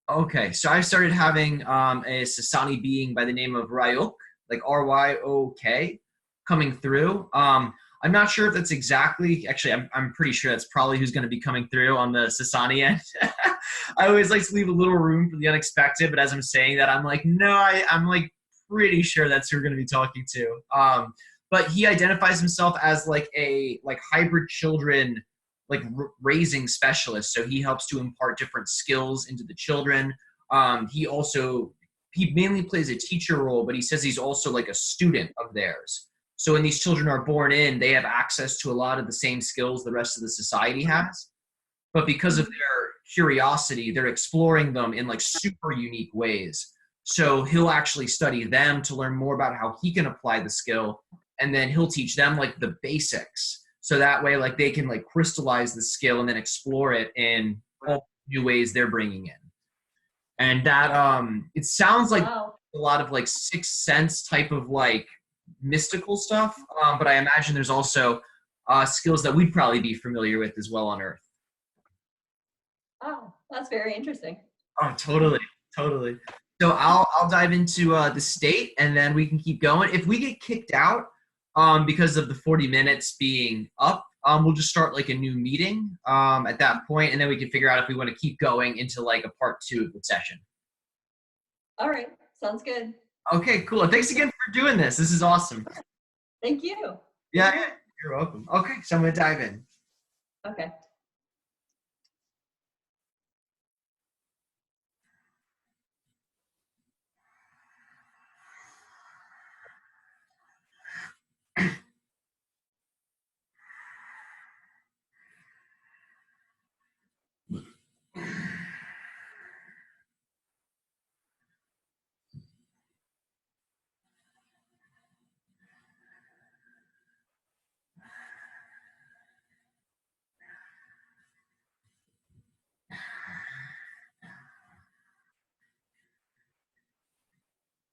Okay, so I started having a Sassani being by the name of Ryok, like Ryok, coming through. I'm not sure if that's exactly, actually, I'm pretty sure that's probably who's going to be coming through on the Sassani end. I always like to leave a little room for the unexpected, but as I'm saying that, I'm like, no, I'm like pretty sure that's who we're going to be talking to. But he identifies himself as like a like hybrid children like raising specialist. So he helps to impart different skills into the children. He also he mainly plays a teacher role, but he says he's also like a student of theirs. So when these children are born in, they have access to a lot of the same skills the rest of the society has. But because of their curiosity, they're exploring them in like super unique ways. So he'll actually study them to learn more about how he can apply the skill, and then he'll teach them like the basics. So that way, like they can like crystallize the skill and then explore it in all new ways they're bringing in. And that it sounds like Wow. a lot of like sixth sense type of like mystical stuff, but I imagine there's also skills that we'd probably be familiar with as well on Earth. Oh, that's very interesting. Oh, totally, totally. So I'll dive into the state, and then we can keep going. If we get kicked out because of the 40 minutes being up, we'll just start like a new meeting at that point, and then we can figure out if we want to keep going into like a part 2 of the session. All right. Sounds good. Okay, cool. Thanks again for doing this. This is awesome. Thank you. Yeah, yeah, you're welcome. Okay, so I'm gonna dive in. Okay.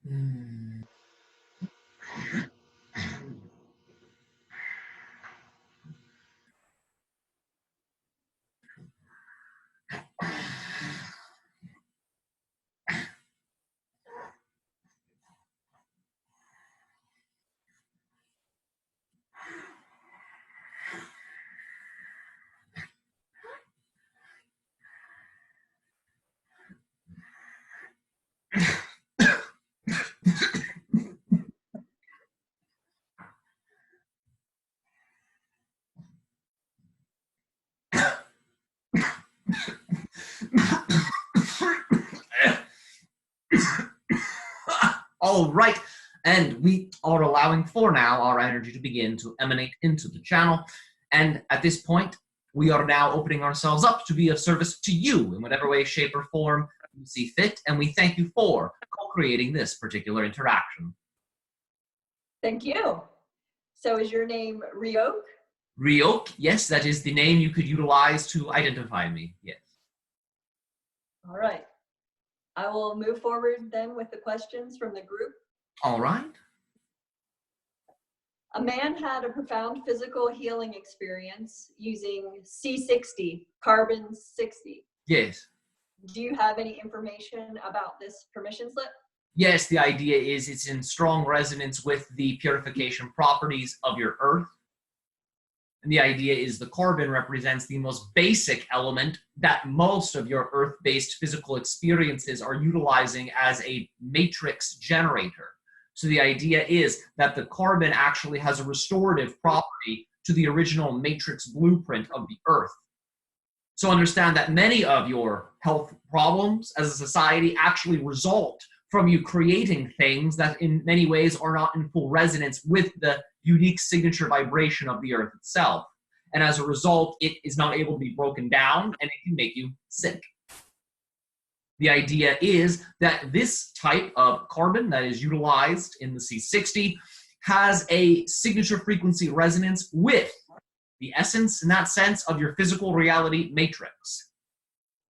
Hmm. All right, and we are allowing for now our energy to begin to emanate into the channel. And at this point, we are now opening ourselves up to be of service to you in whatever way, shape, or form you see fit. And we thank you for co-creating this particular interaction. Thank you. So is your name Ryok? Ryok, yes, that is the name you could utilize to identify me, yes. All right. I will move forward then with the questions from the group. All right. A man had a profound physical healing experience using C60, carbon 60. Yes. Do you have any information about this permission slip? Yes, the idea is it's in strong resonance with the purification properties of your earth. And the idea is the carbon represents the most basic element that most of your earth-based physical experiences are utilizing as a matrix generator. So the idea is that the carbon actually has a restorative property to the original matrix blueprint of the earth. So understand that many of your health problems as a society actually result from you creating things that in many ways are not in full resonance with the unique signature vibration of the earth itself. And as a result, it is not able to be broken down and it can make you sick. The idea is that this type of carbon that is utilized in the C60 has a signature frequency resonance with the essence, in that sense, of your physical reality matrix.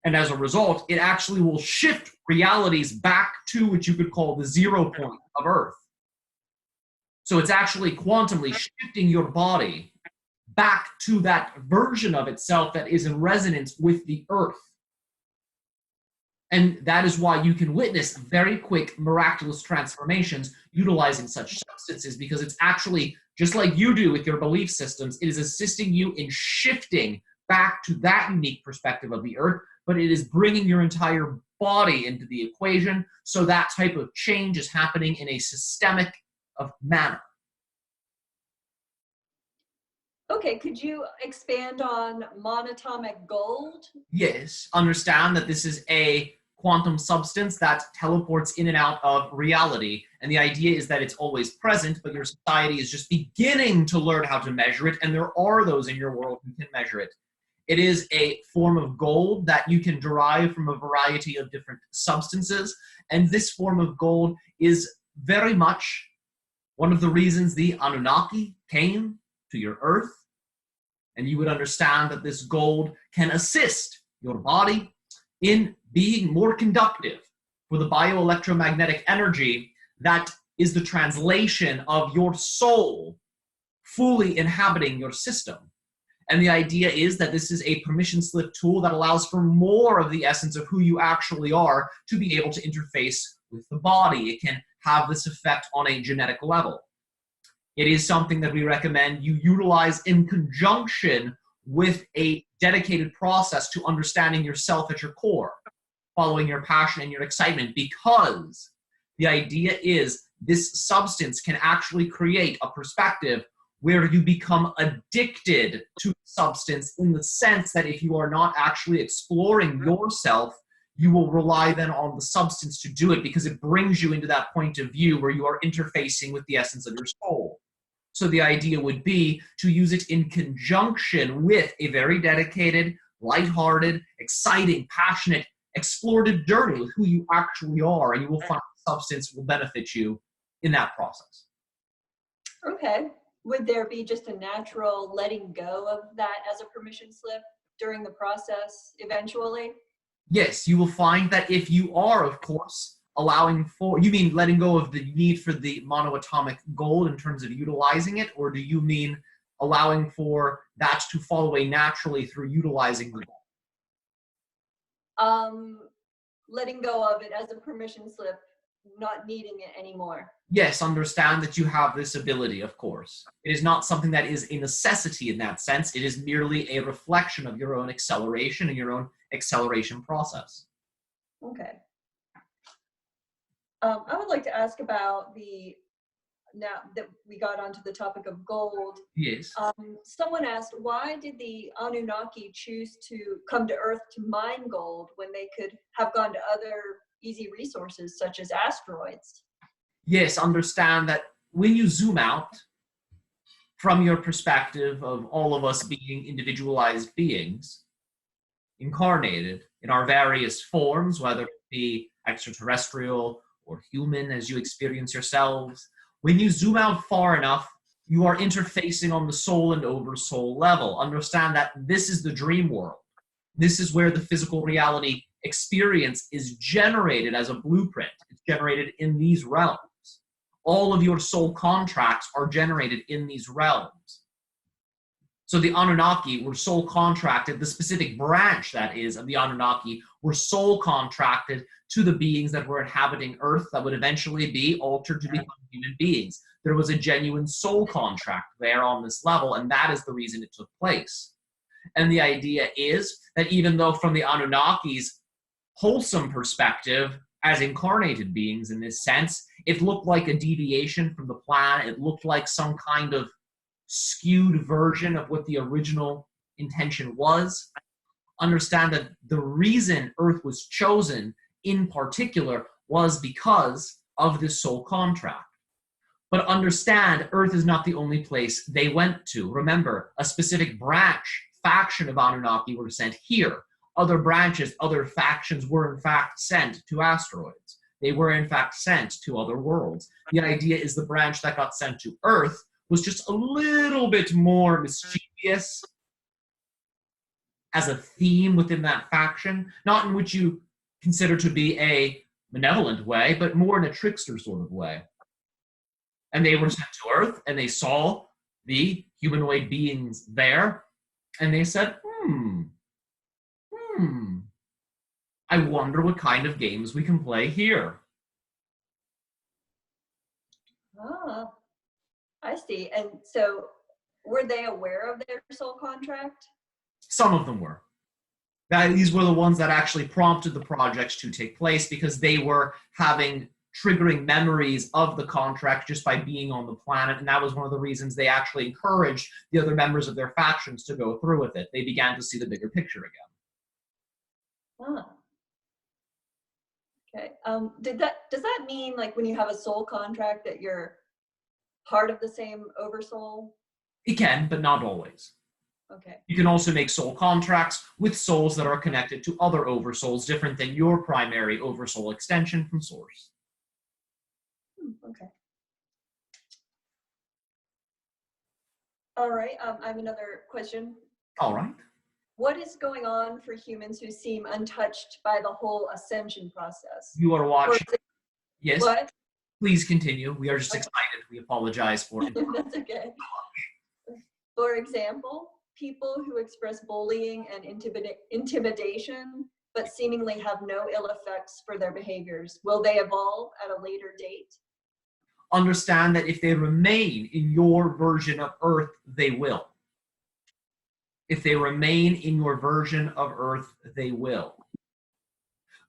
And as a result, it actually will shift realities back to what you could call the 0 point of Earth. So it's actually quantumly shifting your body back to that version of itself that is in resonance with the Earth. And that is why you can witness very quick, miraculous transformations utilizing such substances, because it's actually, just like you do with your belief systems, it is assisting you in shifting back to that unique perspective of the earth, but it is bringing your entire body into the equation, so that type of change is happening in a systemic of manner. Okay, could you expand on monatomic gold? Yes, understand that this is a quantum substance that teleports in and out of reality. And the idea is that it's always present, but your society is just beginning to learn how to measure it. And there are those in your world who can measure it. It is a form of gold that you can derive from a variety of different substances. And this form of gold is very much one of the reasons the Anunnaki came to your earth. And you would understand that this gold can assist your body in being more conductive for the bioelectromagnetic energy that is the translation of your soul fully inhabiting your system. And the idea is that this is a permission slip tool that allows for more of the essence of who you actually are to be able to interface with the body. It can have this effect on a genetic level. It is something that we recommend you utilize in conjunction with a dedicated process to understanding yourself at your core, following your passion and your excitement, because the idea is this substance can actually create a perspective where you become addicted to substance, in the sense that if you are not actually exploring yourself, you will rely then on the substance to do it, because it brings you into that point of view where you are interfacing with the essence of your soul. So the idea would be to use it in conjunction with a very dedicated, lighthearted, exciting, passionate, explorative journey with who you actually are, and you will find substance will benefit you in that process. Okay. Would there be just a natural letting go of that as a permission slip during the process eventually? Yes, you will find that if you are, of course, allowing for, you mean letting go of the need for the monoatomic gold in terms of utilizing it, or do you mean allowing for that to fall away naturally through utilizing the gold? Letting go of it as a permission slip, not needing it anymore. Yes, understand that you have this ability, of course. It is not something that is a necessity in that sense. It is merely a reflection of your own acceleration and your own acceleration process. Okay. I would like to ask about now that we got onto the topic of gold. Yes. Someone asked, why did the Anunnaki choose to come to Earth to mine gold when they could have gone to other easy resources such as asteroids? Yes, understand that when you zoom out from your perspective of all of us being individualized beings, incarnated in our various forms, whether it be extraterrestrial or human as you experience yourselves, when you zoom out far enough, you are interfacing on the soul and oversoul level. Understand that this is the dream world. This is where the physical reality experience is generated as a blueprint. It's generated in these realms. All of your soul contracts are generated in these realms. So the Anunnaki were soul contracted, the specific branch that is of the Anunnaki were soul contracted to the beings that were inhabiting Earth that would eventually be altered to become human beings. There was a genuine soul contract there on this level, and that is the reason it took place. And the idea is that even though from the Anunnaki's wholesome perspective, as incarnated beings in this sense, it looked like a deviation from the plan, it looked like some kind of skewed version of what the original intention was. Understand that the reason Earth was chosen in particular was because of this soul contract. But understand, Earth is not the only place they went to. Remember, a specific branch, faction of Anunnaki were sent here. Other branches, other factions were in fact sent to asteroids. They were in fact sent to other worlds. The idea is the branch that got sent to Earth was just a little bit more mischievous as a theme within that faction, not in which you consider to be a malevolent way, but more in a trickster sort of way. And they were sent to Earth, and they saw the humanoid beings there, and they said, I wonder what kind of games we can play here. Ah, I see. And so were they aware of their soul contract? Some of them were. These were the ones that actually prompted the projects to take place because they were having triggering memories of the contract just by being on the planet, and that was one of the reasons they actually encouraged the other members of their factions to go through with it. They began to see the bigger picture again. Ah. Okay. Does that mean like when you have a soul contract that you're part of the same oversoul? It can, but not always. Okay. You can also make soul contracts with souls that are connected to other oversouls different than your primary oversoul extension from source. Okay. All right. I have another question. All right. What is going on for humans who seem untouched by the whole ascension process? You are watching. Yes. What? Please continue. We are just excited. We apologize for it. That's okay. For example, people who express bullying and intimidation, but seemingly have no ill effects for their behaviors, will they evolve at a later date? Understand that if they remain in your version of Earth, they will. If they remain in your version of Earth, they will.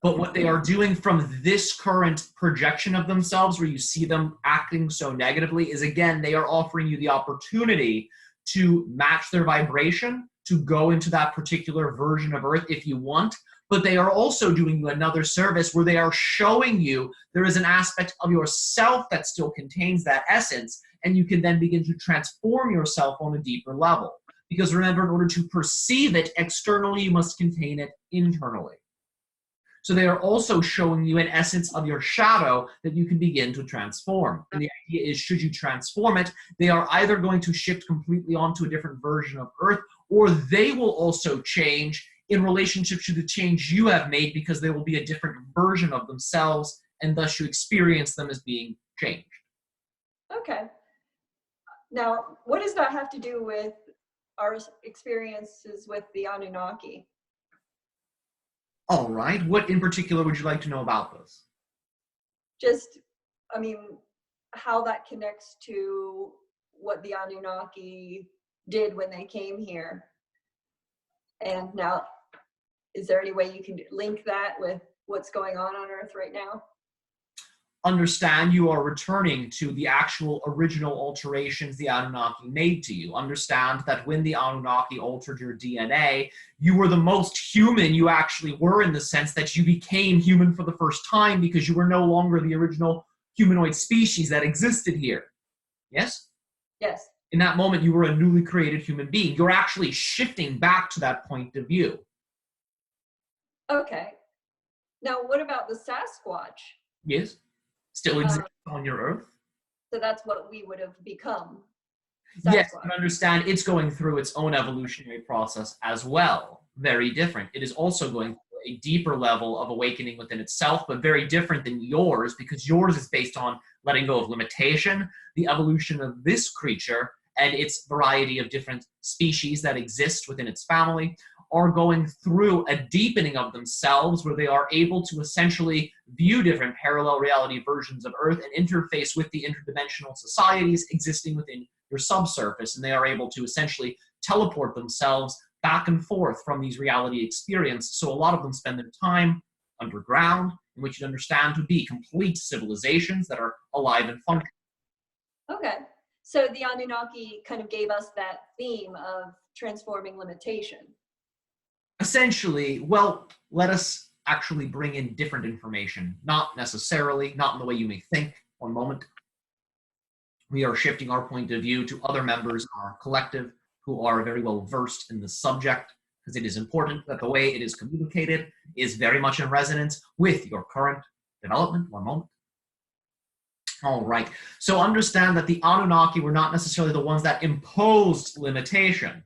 But what they are doing from this current projection of themselves, where you see them acting so negatively, is again, they are offering you the opportunity to match their vibration, to go into that particular version of Earth if you want. But they are also doing you another service where they are showing you there is an aspect of yourself that still contains that essence, and you can then begin to transform yourself on a deeper level. Because remember, in order to perceive it externally, you must contain it internally. So they are also showing you an essence of your shadow that you can begin to transform. And the idea is, should you transform it, they are either going to shift completely onto a different version of Earth, or they will also change in relationship to the change you have made, because they will be a different version of themselves, and thus you experience them as being changed. Okay. Now, what does that have to do with our experiences with the Anunnaki? All right. What in particular would you like to know about this? Just, I mean, how that connects to what the Anunnaki did when they came here. And now, is there any way you can link that with what's going on Earth right now? Understand you are returning to the actual original alterations the Anunnaki made to you. Understand that when the Anunnaki altered your DNA, you were the most human you actually were, in the sense that you became human for the first time because you were no longer the original humanoid species that existed here. Yes? Yes. In that moment, you were a newly created human being. You're actually shifting back to that point of view. Okay. Now, what about the Sasquatch? Yes? Still exists on your Earth? So that's what we would have become. Sasquatch. Yes, but understand it's going through its own evolutionary process as well. Very different. It is also going through a deeper level of awakening within itself, but very different than yours, because yours is based on letting go of limitation. The evolution of this creature and its variety of different species that exist within its family are going through a deepening of themselves, where they are able to essentially view different parallel reality versions of Earth and interface with the interdimensional societies existing within your subsurface. And they are able to essentially teleport themselves back and forth from these reality experiences. So a lot of them spend their time underground, in which you understand to be complete civilizations that are alive and functioning. Okay. So the Anunnaki kind of gave us that theme of transforming limitation. Essentially, well, let us actually bring in different information. Not necessarily, not in the way you may think. One moment. We are shifting our point of view to other members of our collective who are very well versed in the subject, because it is important that the way it is communicated is very much in resonance with your current development. One moment. All right. So understand that the Anunnaki were not necessarily the ones that imposed limitation.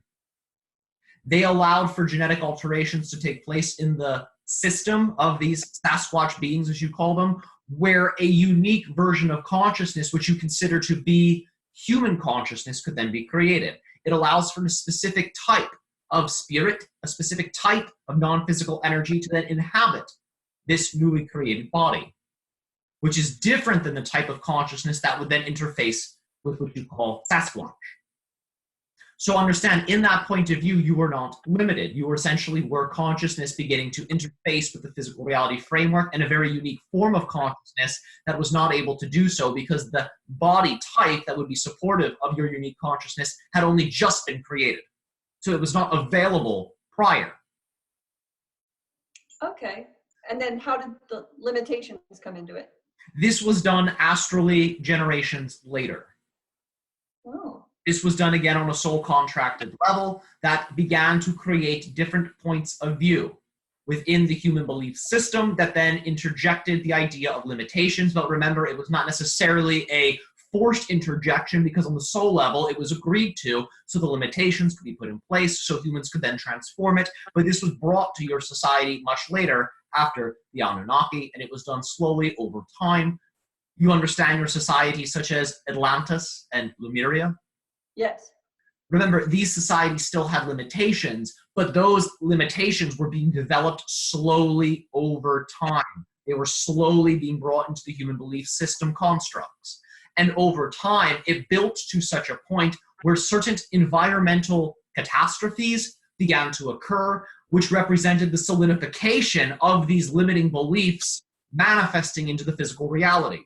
They allowed for genetic alterations to take place in the system of these Sasquatch beings, as you call them, where a unique version of consciousness, which you consider to be human consciousness, could then be created. It allows for a specific type of spirit, a specific type of non-physical energy to then inhabit this newly created body, which is different than the type of consciousness that would then interface with what you call Sasquatch. So understand, in that point of view, you were not limited. You essentially were consciousness beginning to interface with the physical reality framework in a very unique form of consciousness that was not able to do so because the body type that would be supportive of your unique consciousness had only just been created. So it was not available prior. Okay. And then how did the limitations come into it? This was done astrally generations later. Oh. This was done again on a soul contracted level that began to create different points of view within the human belief system that then interjected the idea of limitations. But remember, it was not necessarily a forced interjection because on the soul level, it was agreed to, so the limitations could be put in place so humans could then transform it. But this was brought to your society much later after the Anunnaki, and it was done slowly over time. You understand your societies such as Atlantis and Lemuria? Yes. Remember, these societies still had limitations, but those limitations were being developed slowly over time. They were slowly being brought into the human belief system constructs. And over time, it built to such a point where certain environmental catastrophes began to occur, which represented the solidification of these limiting beliefs manifesting into the physical reality.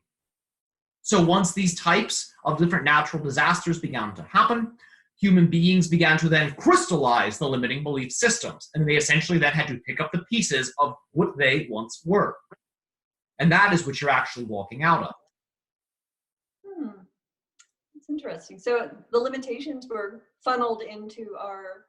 So once these types of different natural disasters began to happen, human beings began to then crystallize the limiting belief systems. And they essentially then had to pick up the pieces of what they once were. And that is what you're actually walking out of. That's interesting. So the limitations were funneled into our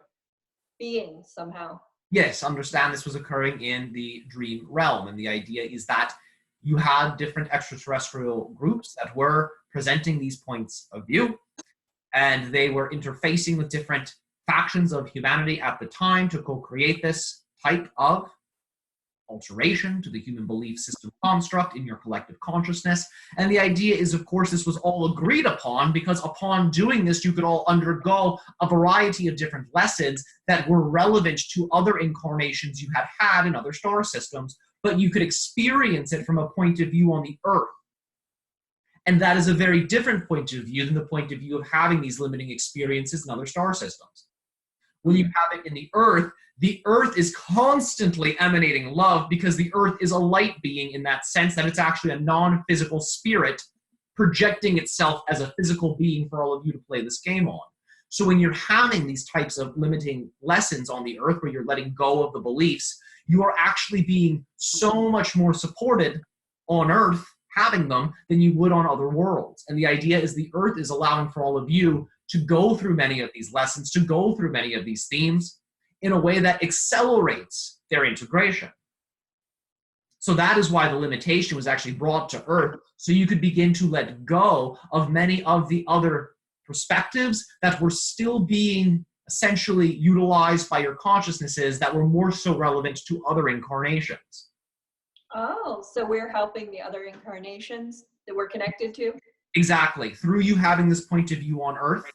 being somehow. Yes, understand this was occurring in the dream realm. And the idea is that you had different extraterrestrial groups that were presenting these points of view, and they were interfacing with different factions of humanity at the time to co-create this type of alteration to the human belief system construct in your collective consciousness. And the idea is, of course, this was all agreed upon because upon doing this, you could all undergo a variety of different lessons that were relevant to other incarnations you had had in other star systems, but you could experience it from a point of view on the earth. And that is a very different point of view than the point of view of having these limiting experiences in other star systems. When you have it in the earth is constantly emanating love because the earth is a light being in that sense that it's actually a non-physical spirit projecting itself as a physical being for all of you to play this game on. So when you're having these types of limiting lessons on the earth where you're letting go of the beliefs, you are actually being so much more supported on earth having them than you would on other worlds. And the idea is the earth is allowing for all of you to go through many of these lessons, to go through many of these themes in a way that accelerates their integration. So that is why the limitation was actually brought to earth, so you could begin to let go of many of the other perspectives that were still being essentially utilized by your consciousnesses that were more so relevant to other incarnations. Oh, so we're helping the other incarnations that we're connected to? Exactly. Through you having this point of view on earth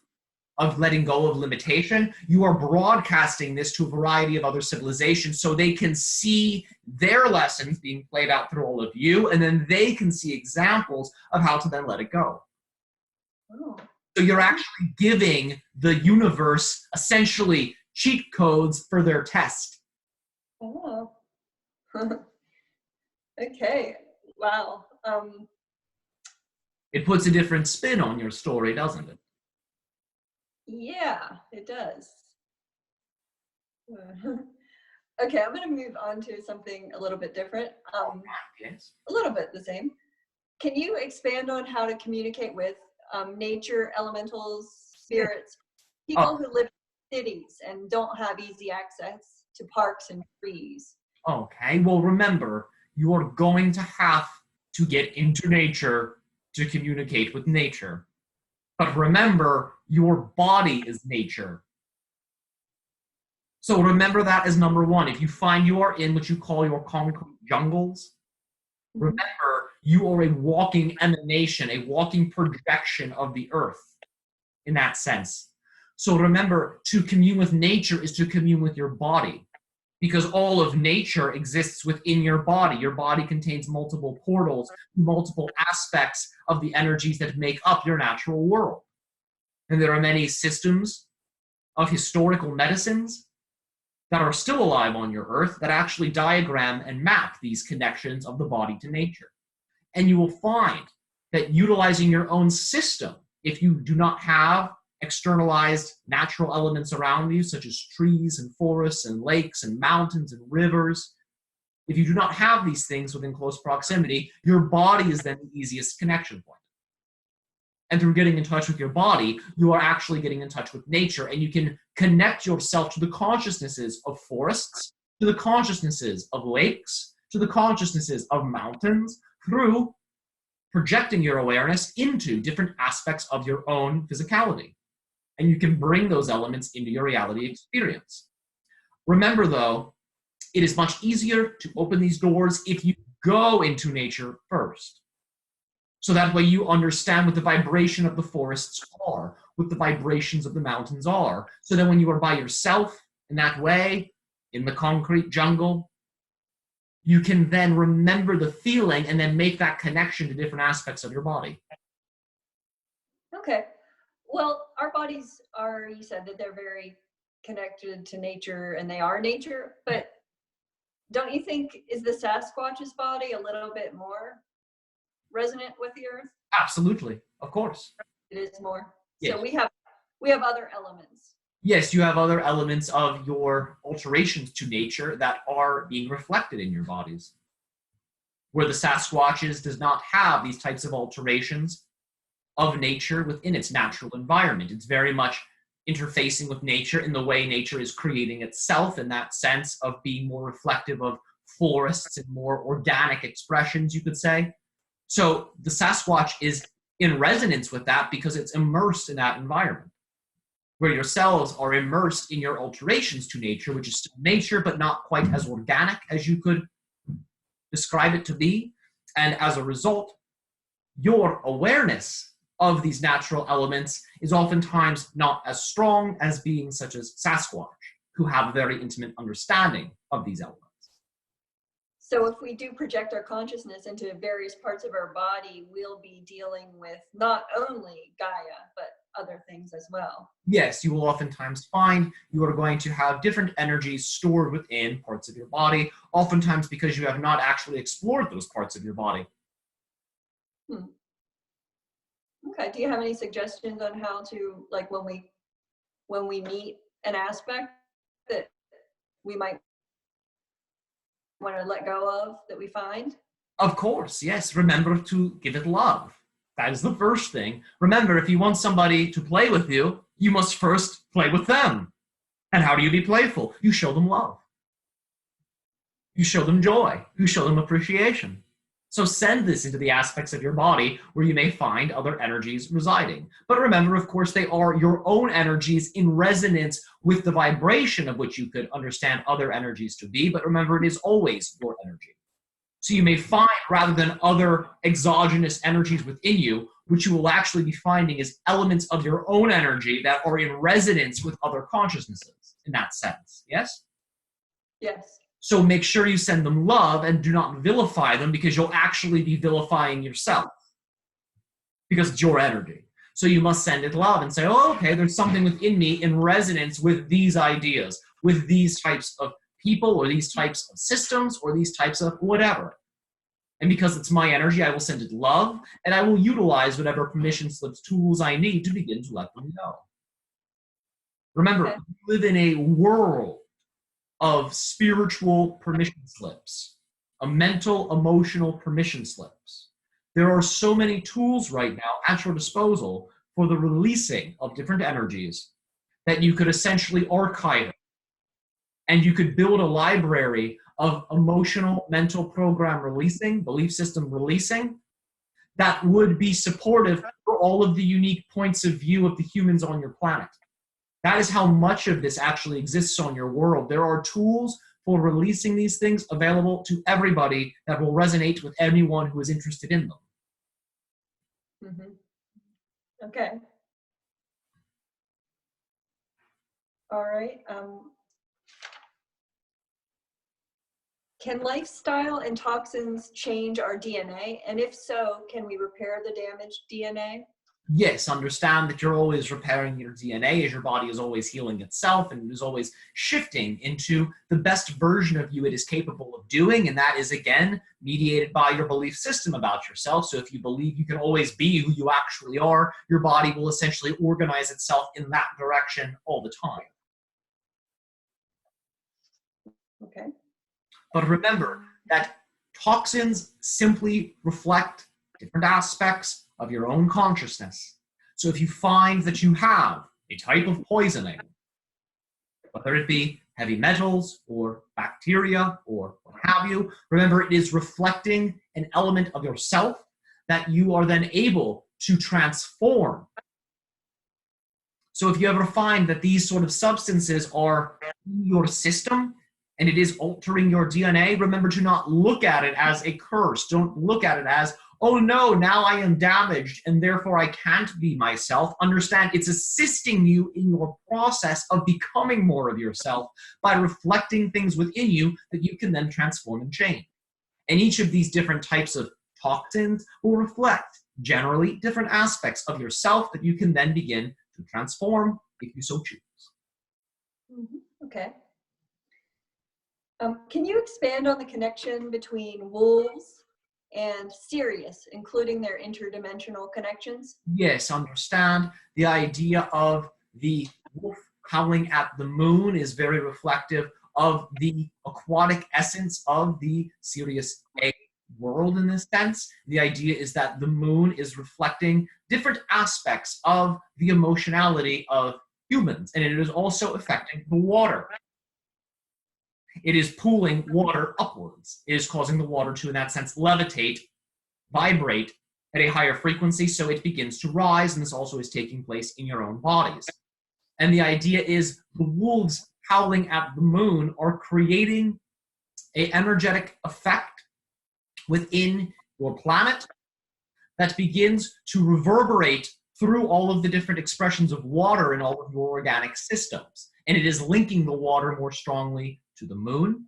of letting go of limitation, you are broadcasting this to a variety of other civilizations so they can see their lessons being played out through all of you, and then they can see examples of how to then let it go. Oh. So you're actually giving the universe essentially cheat codes for their test. Oh. Okay. Wow. It puts a different spin on your story, doesn't it? Yeah, it does. Okay, I'm going to move on to something a little bit different. Yes. A little bit the same. Can you expand on how to communicate with nature, elementals, spirits, people who live in cities and don't have easy access to parks and trees? Okay, well remember, you're going to have to get into nature to communicate with nature. But remember, your body is nature. So remember that as number one. If you find you are in what you call your concrete jungles, remember you are a walking emanation, a walking projection of the earth in that sense. So remember, to commune with nature is to commune with your body. because all of nature exists within your body. Your body contains multiple portals, multiple aspects of the energies that make up your natural world. And there are many systems of historical medicines that are still alive on your earth that actually diagram and map these connections of the body to nature. And you will find that utilizing your own system, if you do not have externalized natural elements around you, such as trees and forests and lakes and mountains and rivers, if you do not have these things within close proximity, your body is then the easiest connection point. And through getting in touch with your body, you are actually getting in touch with nature, and you can connect yourself to the consciousnesses of forests, to the consciousnesses of lakes, to the consciousnesses of mountains, through projecting your awareness into different aspects of your own physicality. And you can bring those elements into your reality experience. Remember, though, it is much easier to open these doors if you go into nature first. So that way you understand what the vibration of the forests are, what the vibrations of the mountains are. So that when you are by yourself in that way, in the concrete jungle, you can then remember the feeling and then make that connection to different aspects of your body. Okay. Well, our bodies are, you said that they're very connected to nature and they are nature, but don't you think, is the Sasquatch's body a little bit more resonant with the earth? Absolutely, of course. It is more. Yes. So we have other elements. Yes, you have other elements of your alterations to nature that are being reflected in your bodies. Where the Sasquatches does not have these types of alterations of nature within its natural environment. It's very much interfacing with nature in the way nature is creating itself, in that sense of being more reflective of forests and more organic expressions, you could say. So the Sasquatch is in resonance with that because it's immersed in that environment, where your cells are immersed in your alterations to nature, which is still nature, but not quite as organic as you could describe it to be. And as a result, your awareness of these natural elements is oftentimes not as strong as beings such as Sasquatch, who have a very intimate understanding of these elements. So if we do project our consciousness into various parts of our body, we'll be dealing with not only Gaia, but other things as well. Yes, you will oftentimes find you are going to have different energies stored within parts of your body, oftentimes because you have not actually explored those parts of your body. Okay, do you have any suggestions on how to, like, when we meet an aspect that we might want to let go of, that we find? Of course, yes. Remember to give it love. That is the first thing. Remember, if you want somebody to play with you, you must first play with them. And how do you be playful? You show them love. You show them joy. You show them appreciation. So send this into the aspects of your body where you may find other energies residing. But remember, of course, they are your own energies in resonance with the vibration of which you could understand other energies to be. But remember, it is always your energy. So you may find, rather than other exogenous energies within you, which you will actually be finding is elements of your own energy that are in resonance with other consciousnesses in that sense. Yes? Yes. So make sure you send them love and do not vilify them, because you'll actually be vilifying yourself because it's your energy. So you must send it love and say, oh, okay, there's something within me in resonance with these ideas, with these types of people or these types of systems or these types of whatever. And because it's my energy, I will send it love, and I will utilize whatever permission slips, tools I need to begin to let them go. Remember, Okay. we live in a world of spiritual permission slips, a mental, emotional permission slips. There are so many tools right now at your disposal for the releasing of different energies that you could essentially archive it. And you could build a library of emotional, mental program releasing, belief system releasing, that would be supportive for all of the unique points of view of the humans on your planet. That is how much of this actually exists on your world. There are tools for releasing these things available to everybody that will resonate with anyone who is interested in them. Mm-hmm. Okay. All right. Can lifestyle and toxins change our DNA? And if so, can we repair the damaged DNA? Yes, understand that you're always repairing your DNA as your body is always healing itself and is always shifting into the best version of you it is capable of doing. And that is, again, mediated by your belief system about yourself. So if you believe you can always be who you actually are, your body will essentially organize itself in that direction all the time. Okay. But remember that toxins simply reflect different aspects of your own consciousness. So if you find that you have a type of poisoning, whether it be heavy metals or bacteria or what have you, remember it is reflecting an element of yourself that you are then able to transform. So if you ever find that these sort of substances are in your system and it is altering your DNA, remember to not look at it as a curse. Don't look at it as, oh no, now I am damaged and therefore I can't be myself. Understand it's assisting you in your process of becoming more of yourself by reflecting things within you that you can then transform and change. And each of these different types of toxins will reflect generally different aspects of yourself that you can then begin to transform if you so choose. Mm-hmm. Okay. Can you expand on the connection between wolves and Sirius, including their interdimensional connections? Yes, understand the idea of the wolf howling at the moon is very reflective of the aquatic essence of the Sirius A world in this sense. The idea is that the moon is reflecting different aspects of the emotionality of humans, and it is also affecting the water. It is pulling water upwards. It is causing the water to, in that sense, levitate, vibrate at a higher frequency, so it begins to rise, and this also is taking place in your own bodies. And the idea is the wolves howling at the moon are creating an energetic effect within your planet that begins to reverberate through all of the different expressions of water in all of your organic systems. And it is linking the water more strongly to the moon.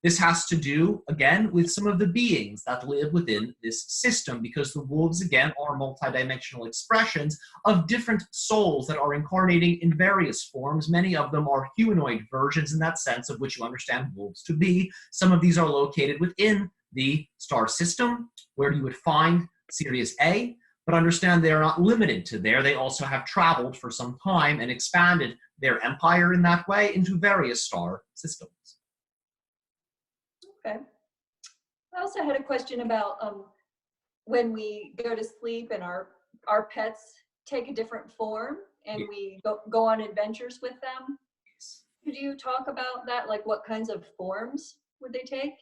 This has to do, again, with some of the beings that live within this system, because the wolves, again, are multidimensional expressions of different souls that are incarnating in various forms. Many of them are humanoid versions in that sense of which you understand wolves to be. Some of these are located within the star system, where you would find Sirius A, but understand they are not limited to there. They also have traveled for some time and expanded their empire in that way into various star systems. Okay. I also had a question about when we go to sleep and our pets take a different form and we go on adventures with them. Could you talk about that? Like what kinds of forms would they take?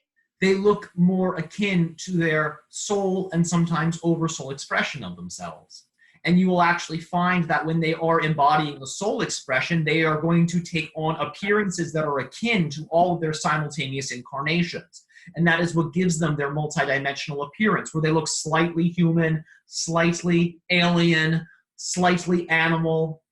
They look more akin to their soul and sometimes oversoul expression of themselves. And you will actually find that when they are embodying the soul expression, they are going to take on appearances that are akin to all of their simultaneous incarnations. And that is what gives them their multidimensional appearance, where they look slightly human, slightly alien, slightly animal.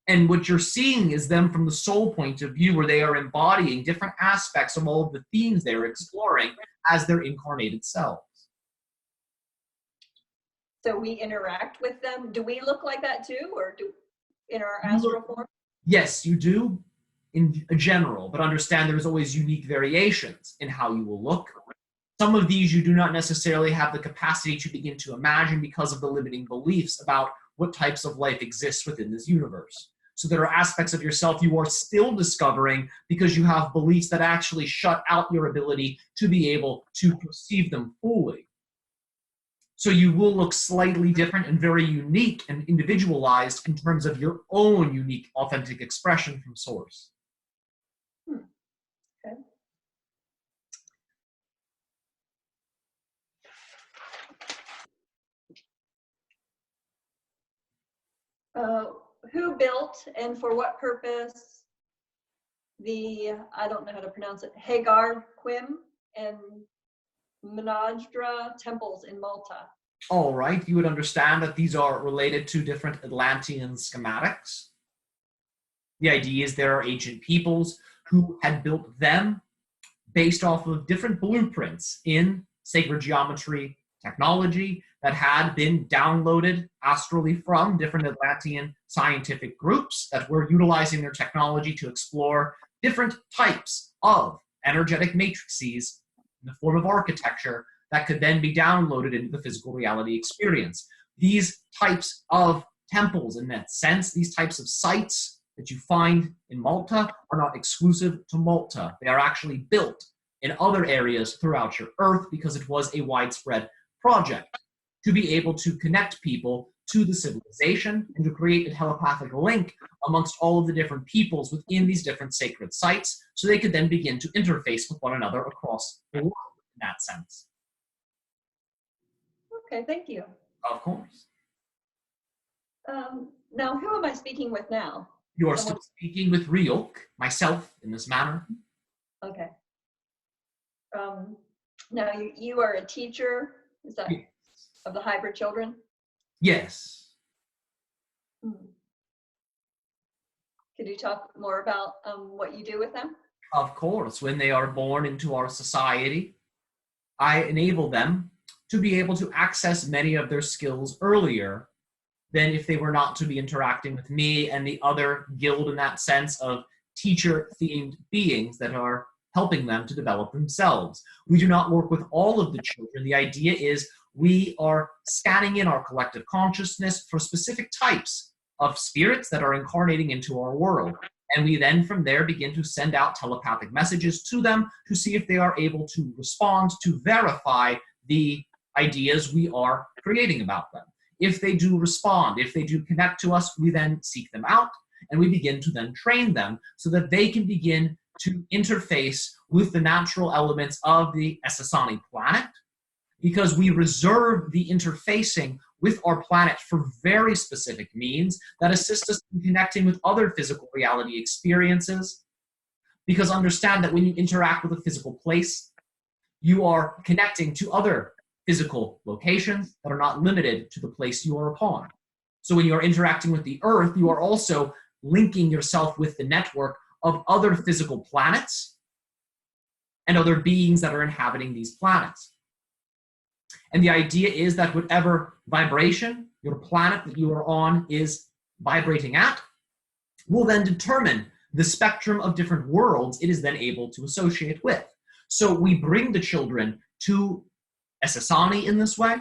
And what you're seeing is them from the soul point of view, where they are embodying different aspects of all of the themes they are exploring as their incarnated selves. So we interact with them. Do we look like that too, or do in our astral form? Yes, you do in general, but understand there's always unique variations in how you will look. Some of these you do not necessarily have the capacity to begin to imagine because of the limiting beliefs about what types of life exists within this universe. So there are aspects of yourself you are still discovering because you have beliefs that actually shut out your ability to be able to perceive them fully. So you will look slightly different and very unique and individualized in terms of your own unique, authentic expression from source. Okay. Who built and for what purpose the, I don't know how to pronounce it, Hagar, Quim, and Menadra temples in Malta? All right, you would understand that these are related to different Atlantean schematics. The idea is there are ancient peoples who had built them based off of different blueprints in sacred geometry technology that had been downloaded astrally from different Atlantean scientific groups that were utilizing their technology to explore different types of energetic matrices in the form of architecture that could then be downloaded into the physical reality experience. These types of temples, in that sense, these types of sites that you find in Malta are not exclusive to Malta. They are actually built in other areas throughout your Earth because it was a widespread project to be able to connect people to the civilization and to create a telepathic link amongst all of the different peoples within these different sacred sites so they could then begin to interface with one another across the world in that sense. Okay, thank you. Of course. Now, who am I speaking with now? You are still speaking with Ryok, myself, in this manner. Okay. Now, you are a teacher, is that, Yes. of the hybrid children? Yes. Could you talk more about what you do with them? Of course. When they are born into our society, I enable them to be able to access many of their skills earlier than if they were not to be interacting with me and the other guild in that sense of teacher-themed beings that are helping them to develop themselves. We do not work with all of the children. The idea is we are scanning in our collective consciousness for specific types of spirits that are incarnating into our world. And we then from there begin to send out telepathic messages to them to see if they are able to respond, to verify the ideas we are creating about them. If they do respond, if they do connect to us, we then seek them out and we begin to then train them so that they can begin to interface with the natural elements of the Sassani planet, because we reserve the interfacing with our planet for very specific means that assist us in connecting with other physical reality experiences. Because understand that when you interact with a physical place, you are connecting to other physical locations that are not limited to the place you are upon. So when you are interacting with the Earth, you are also linking yourself with the network of other physical planets and other beings that are inhabiting these planets. And the idea is that whatever vibration your planet that you are on is vibrating at will then determine the spectrum of different worlds it is then able to associate with. So we bring the children to Sassani in this way,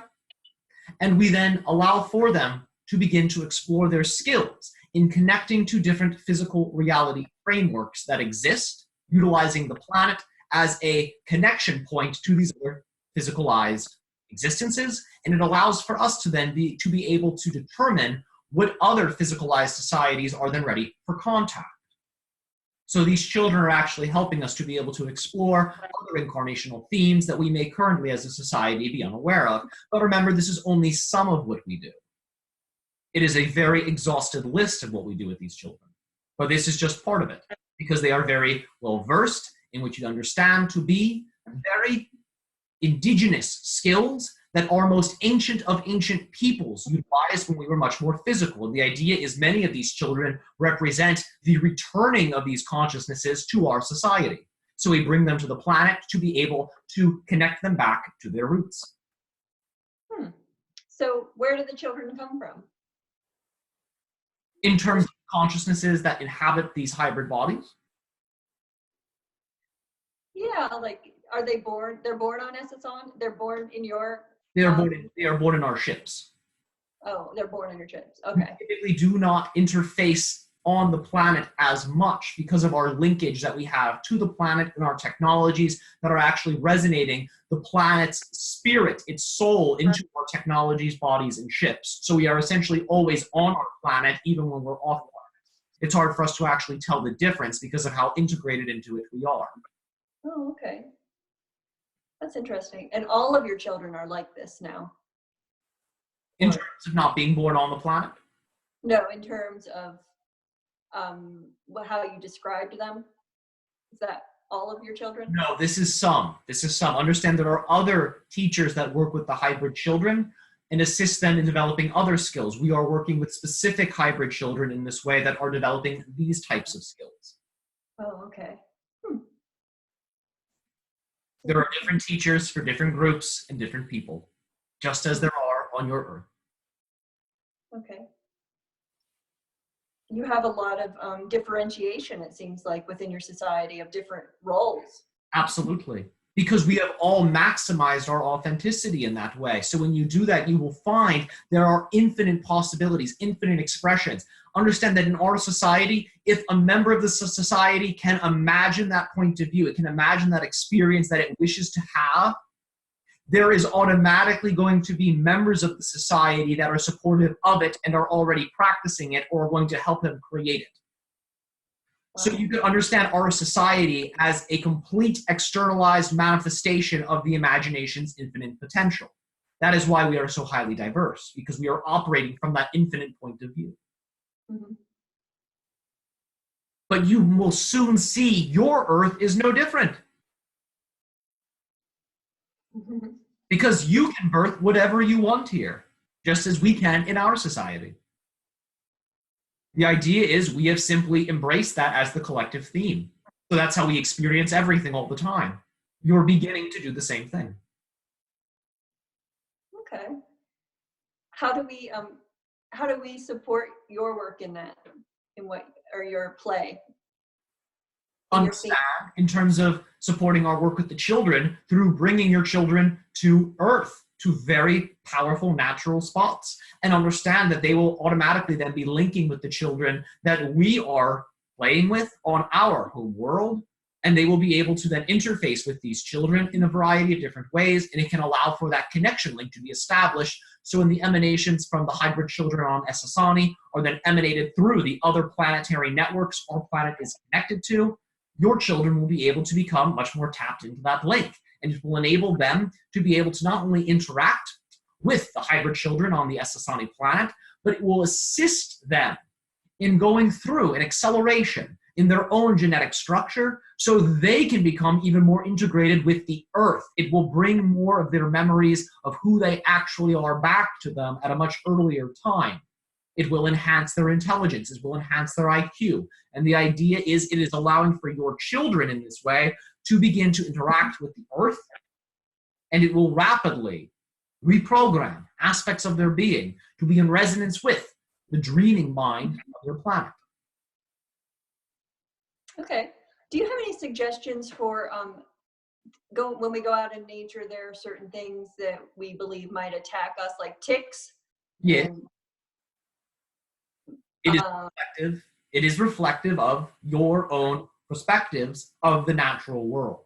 and we then allow for them to begin to explore their skills in connecting to different physical reality frameworks that exist, utilizing the planet as a connection point to these other physicalized existences, and it allows for us to then be able to determine what other physicalized societies are then ready for contact. So these children are actually helping us to be able to explore other incarnational themes that we may currently as a society be unaware of. But remember, this is only some of what we do. It is a very exhaustive list of what we do with these children. But this is just part of it, because they are very well versed in what you understand to be very indigenous skills that our most ancient of ancient peoples utilized when we were much more physical. And the idea is many of these children represent the returning of these consciousnesses to our society. So we bring them to the planet to be able to connect them back to their roots. So where do the children come from? In terms of consciousnesses that inhabit these hybrid bodies? Yeah, like, are they born? They're born on Sassani? They're born in your... They are born in our ships. Oh, they're born in your ships. Okay. We typically do not interface on the planet as much because of our linkage that we have to the planet and our technologies that are actually resonating the planet's spirit, its soul, into our technologies, bodies, and ships. So we are essentially always on our planet, even when we're off planet. It's hard for us to actually tell the difference because of how integrated into it we are. Oh, okay. That's interesting. And all of your children are like this now? In terms of not being born on the planet? No, in terms of how you described them? Is that all of your children? No, this is some. This is some. Understand there are other teachers that work with the hybrid children and assist them in developing other skills. We are working with specific hybrid children in this way that are developing these types of skills. Oh, okay. There are different teachers for different groups and different people, just as there are on your earth. Okay. You have a lot of differentiation, it seems like, within your society of different roles. Absolutely. Because we have all maximized our authenticity in that way. So when you do that, you will find there are infinite possibilities, infinite expressions. Understand that in our society, if a member of the society can imagine that point of view, it can imagine that experience that it wishes to have, there is automatically going to be members of the society that are supportive of it and are already practicing it or are going to help them create it. So you can understand our society as a complete externalized manifestation of the imagination's infinite potential. That is why we are so highly diverse, because we are operating from that infinite point of view. Mm-hmm. But you will soon see your earth is no different. Mm-hmm. Because you can birth whatever you want here, just as we can in our society. The idea is we have simply embraced that as the collective theme. So that's how we experience everything all the time. You're beginning to do the same thing. Okay. How do we support your work in that, in what, or your play? Understand in terms of supporting our work with the children through bringing your children to Earth, to very powerful natural spots, and understand that they will automatically then be linking with the children that we are playing with on our home world, and they will be able to then interface with these children in a variety of different ways, and it can allow for that connection link to be established. So when the emanations from the hybrid children on Sassani are then emanated through the other planetary networks our planet is connected to, your children will be able to become much more tapped into that link. And it will enable them to be able to not only interact with the hybrid children on the Sassani planet, but it will assist them in going through an acceleration in their own genetic structure so they can become even more integrated with the Earth. It will bring more of their memories of who they actually are back to them at a much earlier time. It will enhance their intelligence. It will enhance their IQ. And the idea is it is allowing for your children in this way to begin to interact with the Earth, and it will rapidly reprogram aspects of their being to be in resonance with the dreaming mind of your planet. Okay. Do you have any suggestions for when we go out in nature, there are certain things that we believe might attack us, like ticks? Yeah. And, It is reflective of your own perspectives of the natural world.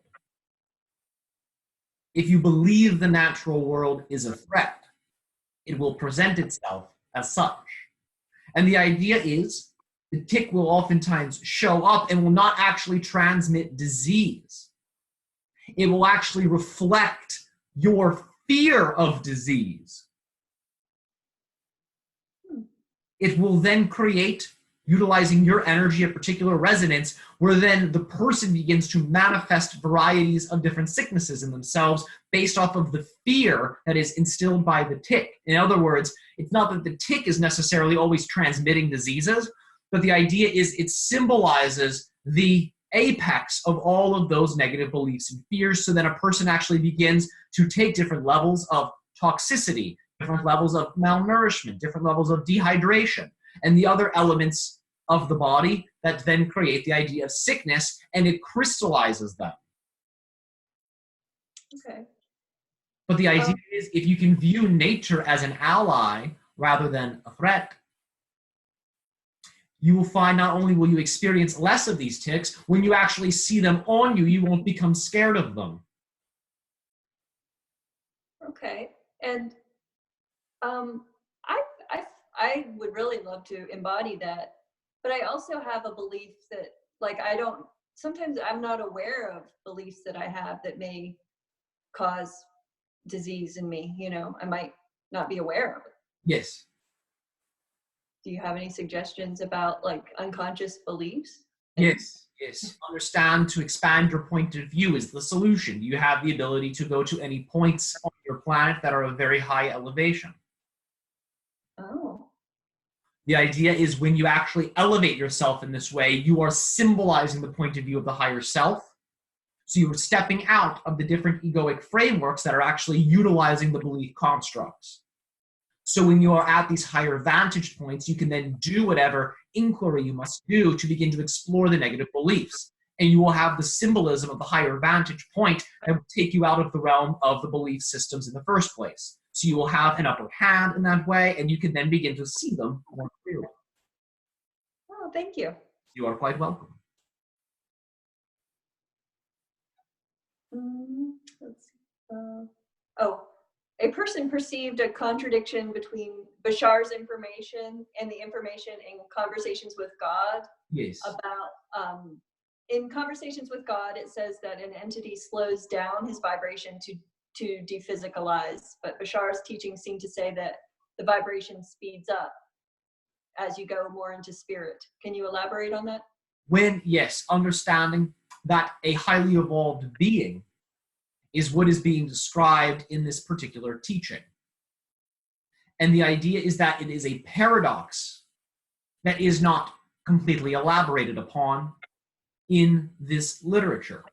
If you believe the natural world is a threat, it will present itself as such. And the idea is the tick will oftentimes show up and will not actually transmit disease. It will actually reflect your fear of disease. It will then create, utilizing your energy, a particular resonance, where then the person begins to manifest varieties of different sicknesses in themselves based off of the fear that is instilled by the tick. In other words, it's not that the tick is necessarily always transmitting diseases, but the idea is it symbolizes the apex of all of those negative beliefs and fears, so then a person actually begins to take different levels of toxicity, different levels of malnourishment, different levels of dehydration, and the other elements of the body that then create the idea of sickness, and it crystallizes them. Okay. But the idea is if you can view nature as an ally rather than a threat, you will find not only will you experience less of these ticks, when you actually see them on you, you won't become scared of them. Okay. And I would really love to embody that, but I also have a belief that, like, sometimes I'm not aware of beliefs that I have that may cause disease in me, I might not be aware of it. Yes. Do you have any suggestions about, like, unconscious beliefs? Yes. Understand to expand your point of view is the solution. You have the ability to go to any points on your planet that are of very high elevation. Oh. The idea is when you actually elevate yourself in this way, you are symbolizing the point of view of the higher self. So you're stepping out of the different egoic frameworks that are actually utilizing the belief constructs. So when you are at these higher vantage points, you can then do whatever inquiry you must do to begin to explore the negative beliefs. And you will have the symbolism of the higher vantage point that will take you out of the realm of the belief systems in the first place. So you will have an upper hand in that way, and you can then begin to see them more clearly. Oh, thank you. You are quite welcome. Let's see. A person perceived a contradiction between Bashar's information and the information in Conversations with God. Yes. About, in Conversations with God, it says that an entity slows down his vibration to dephysicalize, but Bashar's teachings seem to say that the vibration speeds up as you go more into spirit. Can you elaborate on that? Yes, understanding that a highly evolved being is what is being described in this particular teaching. And the idea is that it is a paradox that is not completely elaborated upon in this literature.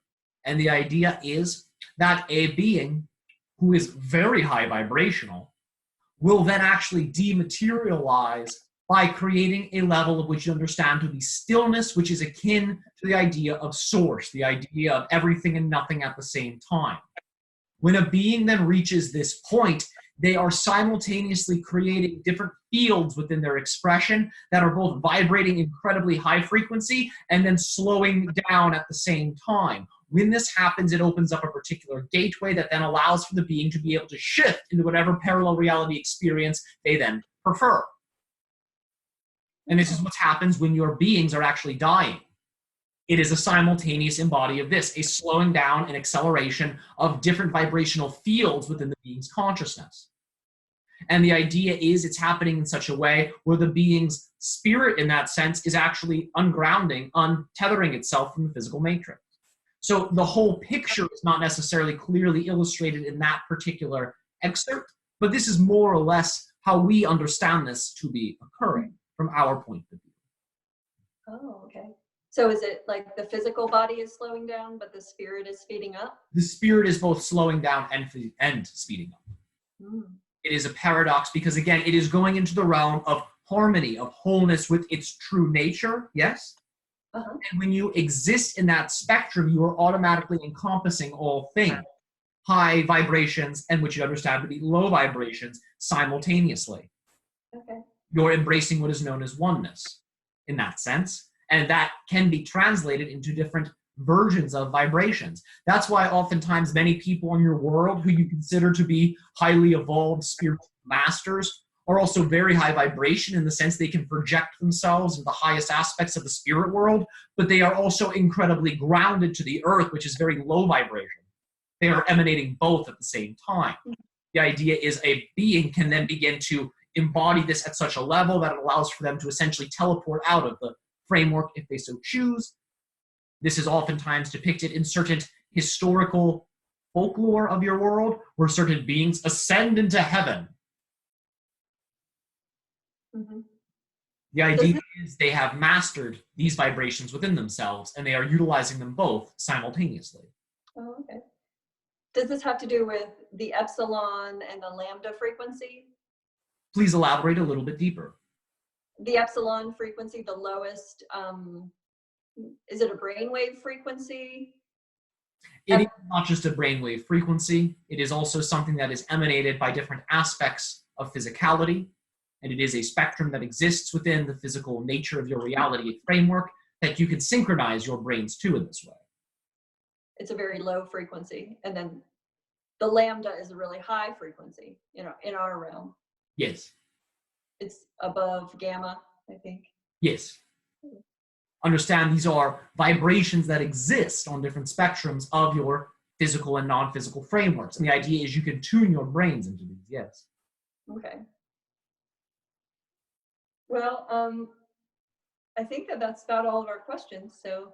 And the idea is that a being who is very high vibrational will then actually dematerialize by creating a level of which you understand to be stillness, which is akin to the idea of source, the idea of everything and nothing at the same time. When a being then reaches this point, they are simultaneously creating different fields within their expression that are both vibrating incredibly high frequency and then slowing down at the same time. When this happens, it opens up a particular gateway that then allows for the being to be able to shift into whatever parallel reality experience they then prefer. And this is what happens when your beings are actually dying. It is a simultaneous embody of this, a slowing down and acceleration of different vibrational fields within the being's consciousness. And the idea is it's happening in such a way where the being's spirit, in that sense, is actually ungrounding, untethering itself from the physical matrix. So the whole picture is not necessarily clearly illustrated in that particular excerpt, but this is more or less how we understand this to be occurring from our point of view. Oh, okay. So is it like the physical body is slowing down, but the spirit is speeding up? The spirit is both slowing down and speeding up. It is a paradox because, again, it is going into the realm of harmony, of wholeness with its true nature, yes? And when you exist in that spectrum, you are automatically encompassing all things, high vibrations and which you understand to be low vibrations simultaneously. Okay. You're embracing what is known as oneness in that sense. And that can be translated into different versions of vibrations. That's why oftentimes many people in your world who you consider to be highly evolved spiritual masters are also very high vibration in the sense they can project themselves in the highest aspects of the spirit world, but they are also incredibly grounded to the earth, which is very low vibration. They are emanating both at the same time. The idea is a being can then begin to embody this at such a level that it allows for them to essentially teleport out of the framework if they so choose. This is oftentimes depicted in certain historical folklore of your world where certain beings ascend into heaven. The idea is they have mastered these vibrations within themselves and they are utilizing them both simultaneously. Oh, okay. Does this have to do with the epsilon and the lambda frequency? Please elaborate a little bit deeper. The epsilon frequency, the lowest, is it a brainwave frequency? It is not just a brainwave frequency. It is also something that is emanated by different aspects of physicality. And it is a spectrum that exists within the physical nature of your reality framework that you can synchronize your brains to in this way. It's a very low frequency. And then the lambda is a really high frequency, you know, in our realm. Yes. It's above gamma, I think. Yes. Understand these are vibrations that exist on different spectrums of your physical and non-physical frameworks. And the idea is you can tune your brains into these, yes. Okay. Well, I think that that's about all of our questions. So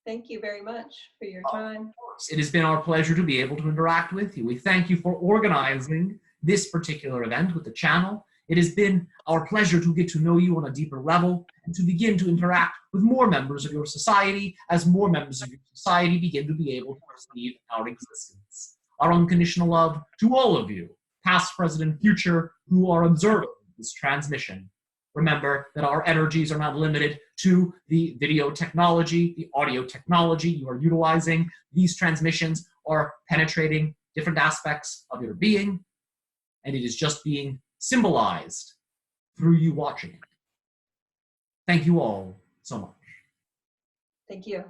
thank you very much for your time. Of course. It has been our pleasure to be able to interact with you. We thank you for organizing this particular event with the channel. It has been our pleasure to get to know you on a deeper level and to begin to interact with more members of your society as more members of your society begin to be able to perceive our existence. Our unconditional love to all of you, past, present, and future, who are observing this transmission. Remember that our energies are not limited to the video technology, the audio technology you are utilizing. These transmissions are penetrating different aspects of your being, and it is just being symbolized through you watching it. Thank you all so much. Thank you.